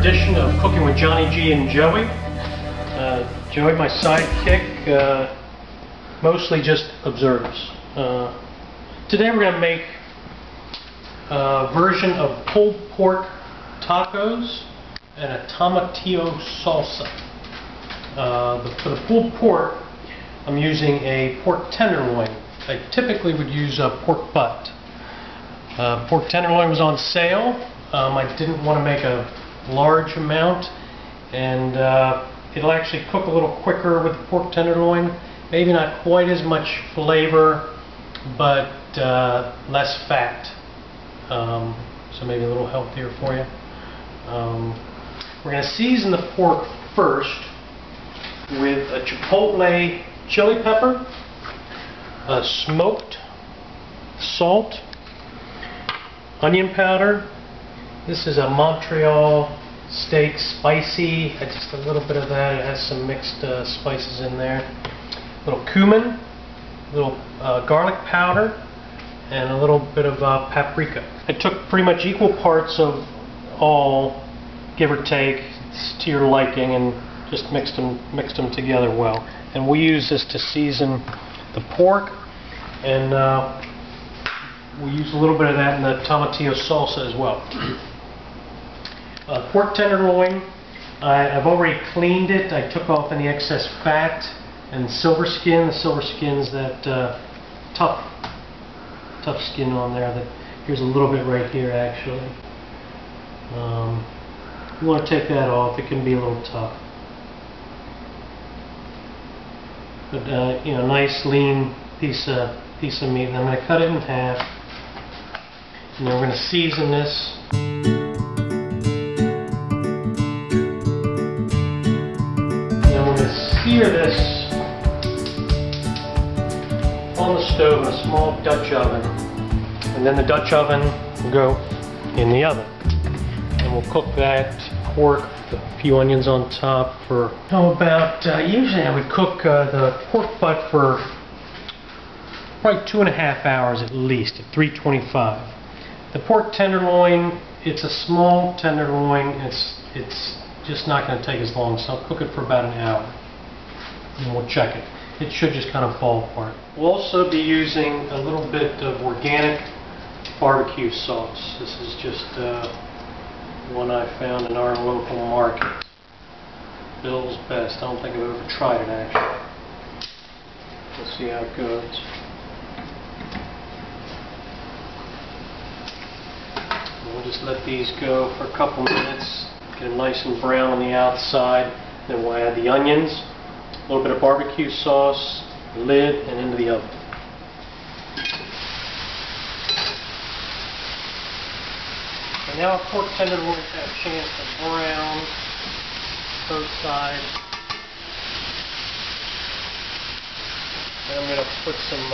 edition of Cooking with Johnny G and Joey. Joey, my sidekick, mostly just observes. Today we're going to make a version of pulled pork tacos and a Tamatillo Salsa. For the pulled pork, I'm using a pork tenderloin. I typically would use a pork butt. Pork tenderloin was on sale. I didn't want to make a large amount, and it'll actually cook a little quicker with the pork tenderloin. Maybe not quite as much flavor, but less fat. So maybe a little healthier for you. We're going to season the pork first with a chipotle chili pepper, smoked salt, onion powder. This is a Montreal steak spicy, just a little bit of that. It has some mixed spices in there. A little cumin, a little garlic powder, and a little bit of paprika. I took pretty much equal parts of all, give or take, to your liking, and just mixed them together well. And we use this to season the pork, and we use a little bit of that in the Tamatillo Salsa as well. Pork tenderloin, I've already cleaned it. I took off any excess fat and silver skin. The silver skin's that tough skin on there. Here's a little bit right here, actually. You want to take that off. It can be a little tough. But you know, nice lean piece of meat. And I'm going to cut it in half. And then we're going to season this. Sear this on the stove in a small Dutch oven, and then the Dutch oven will go in the oven, and we'll cook that pork with a few onions on top for usually I would cook the pork butt for probably 2.5 hours at least at 325. The pork tenderloin, it's a small tenderloin. It's just not going to take as long, so I'll cook it for about an hour. And we'll check it. It should just kind of fall apart. We'll also be using a little bit of organic barbecue sauce. This is just one I found in our local market. Bill's Best. I don't think I've ever tried it actually. We'll see how it goes. We'll just let these go for a couple minutes. Get them nice and brown on the outside. Then we'll add the onions. A little bit of barbecue sauce, lid, and into the oven. And now our pork tenderloin has a chance to brown both sides. And I'm going to put some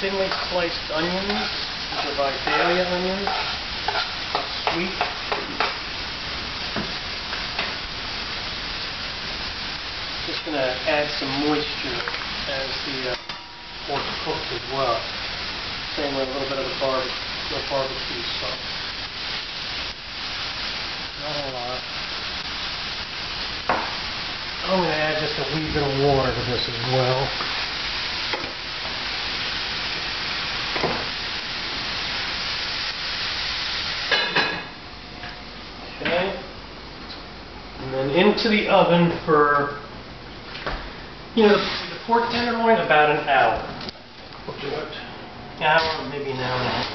thinly sliced onions. These are Vidalia onions, sweet. Just going to add some moisture as the pork cooks as well. Same with a little bit of the barbecue sauce. Not a lot. I'm going to add just a wee bit of water to this as well. Okay. And then into the oven for, you know, the pork tenderloin, about an hour. We'll do it. An hour, maybe an hour and a half.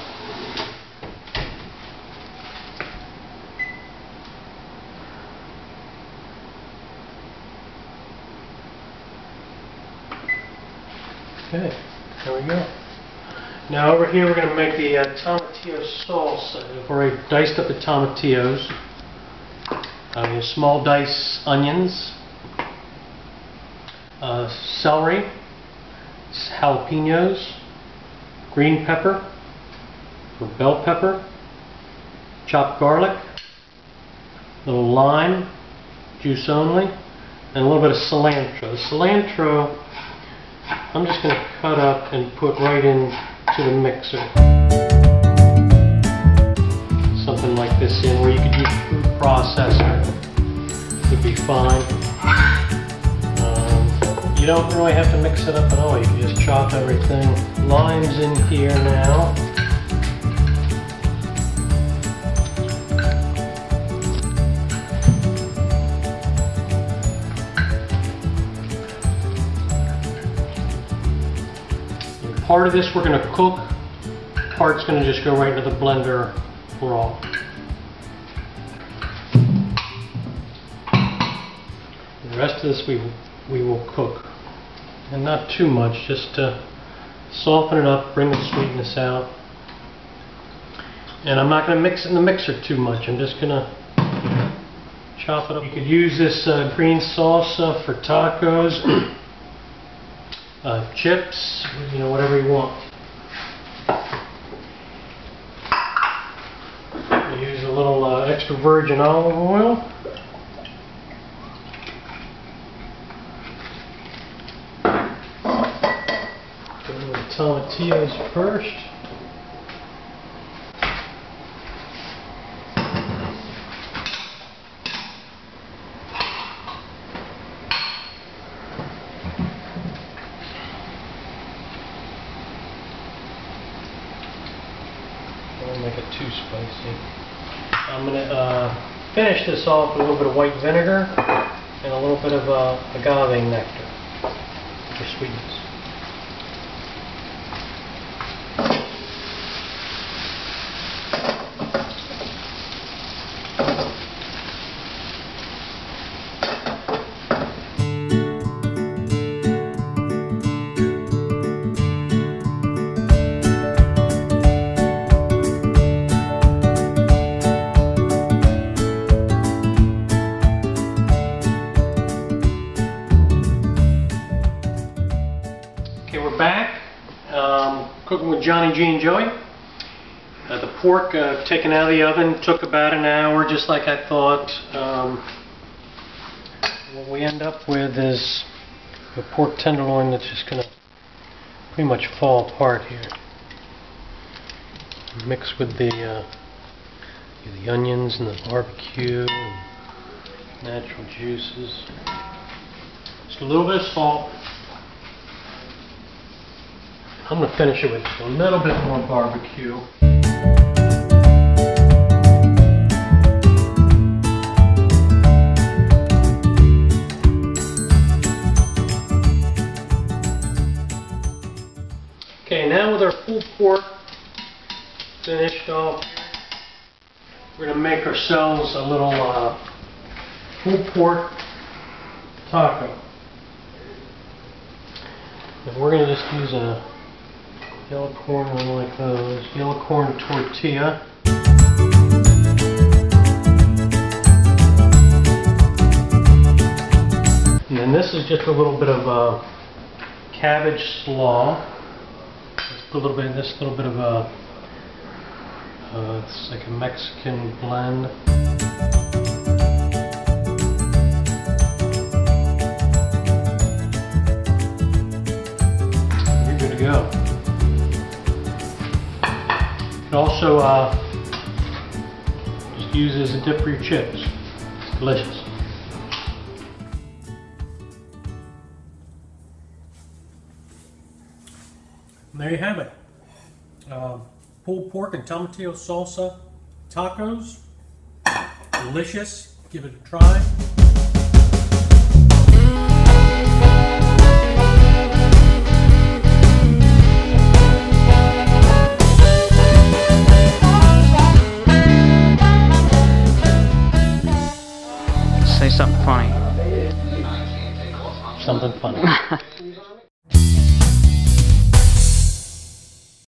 Okay, there we go. Now over here we're going to make the Tamatillo Salsa. I've already diced up the tomatillos. Small dice onions. Celery, jalapenos, green pepper, or bell pepper, chopped garlic, a little lime, juice only, and a little bit of cilantro. The cilantro, I'm just going to cut up and put right into the mixer. Something like this in where you could use fruit processor would be fine. You don't really have to mix it up at all. You can just chop everything. Lime's in here now. And part of this we're going to cook. Part's going to just go right into the blender raw. The rest of this we will cook. And not too much, just to soften it up, bring the sweetness out. And I'm not going to mix it in the mixer too much. I'm just going to chop it up. You could use this green salsa for tacos, chips, you know, whatever you want. Use a little extra virgin olive oil. Tomatillos first. Don't make it too spicy. I'm going to finish this off with a little bit of white vinegar and a little bit of agave nectar for sweetness. Back, cooking with Johnny G and Joey. The pork taken out of the oven took about an hour, just like I thought. What we end up with is a pork tenderloin that's just going to pretty much fall apart here. Mixed with the onions and the barbecue and natural juices. Just a little bit of salt. I'm going to finish it with just a little bit more barbecue. Okay, now with our pulled pork finished off, we're going to make ourselves a little pulled pork taco. And we're going to just use a yellow corn, one like those. Yellow corn tortilla. And then this is just a little bit of cabbage slaw. Let's put a little bit of this, little bit of it's like a Mexican blend. You're good to go. You can also just use it as a dip for your chips. It's delicious. And there you have it. Pulled pork and tomatillo salsa tacos. Delicious. Give it a try. Say something funny. Something funny.